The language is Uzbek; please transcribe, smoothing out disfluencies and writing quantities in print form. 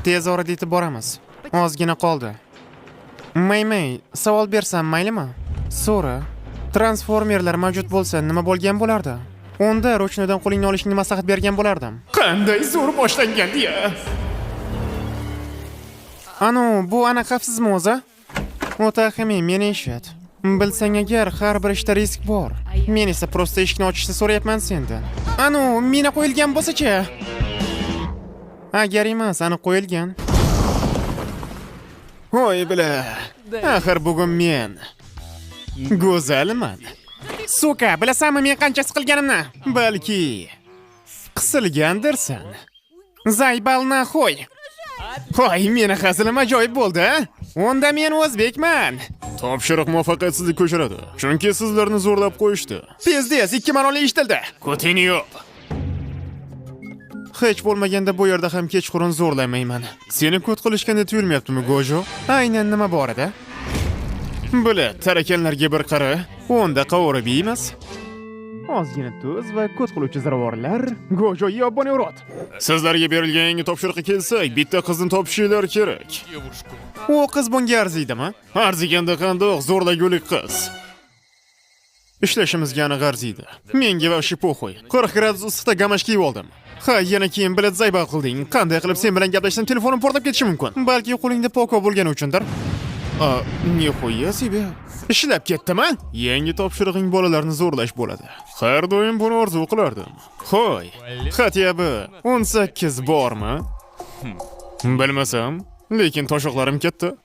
Tez orada yetib boramiz. Ozgina qoldi. May, savol bersam maylimi? So'ra. Transformerlar mavjud bo'lsa, nima bo'lgan bo'lardi? Unda rochnodan qo'lingni olishni maslahat bergan bo'lardim. Qanday zo'r boshlangandi-ya? Anu, bu qafsizmi o'zi? O'taqimi, meni eshit. Bilsang agar, har bir ishda risk bor. Men esa prosta eshikni ochishni so'rayapman sendan. Anu, mina qo'yilgan bo'lsa-chi? Agar emas, aniq qo'yilgan. Voy bila. Axir bugun men go'zalman. Suka, bilasanmi men qancha siqilganimni? Balki qisilgandirsan. Zaybalna xo'y. Voy, meni hazilim ajoyib bo'ldi. Unda men o'zbekman. Topshiriq muvaffaqiyatsizlikka uchradi. Chunki sizlarni zo'rlab qo'yishdi. Pizdes, 2 marotaba eshitildi. Kotini yo'q. Hech bo'lmaganda bu yerda ham kechqurun zo'rlamayman. Seni ko't qilishganda tuyulmayaptimi, Gojo? Aynan nima bor edi? Bula, tarakanlarga bir qara, onda qovurib yeymiz. Ozgina tuz va ko't qiluvchi ziravorlar. Gojo yoboni urot. Sizlarga berilgan yangi topshiriqqa kelsak, bitta qizni topishinglar kerak. U qiz bunga arziydimi? Arziganda qandoq zo'rlagulik qiz. Ishlashimizga aniq arziydi. Menga va shipo'xo'y. 40 gradus issiqda gamash kiyib oldim. Ha, yana keyin bilad zaybal qilding. Qanday qilib sen bilan gaplashsam telefonim portlab ketishi mumkin. Balki qo'lingda poko bo'lgani uchundir. Nihoya себе. Ishlab ketdimi? Yangi topshirig'ing bolalarni zo'rlash bo'ladi. Har doim buni orzu qilardim. Xo'y, xatyabi 18 bormi? Bilmasam, lekin toshoqlarim katta.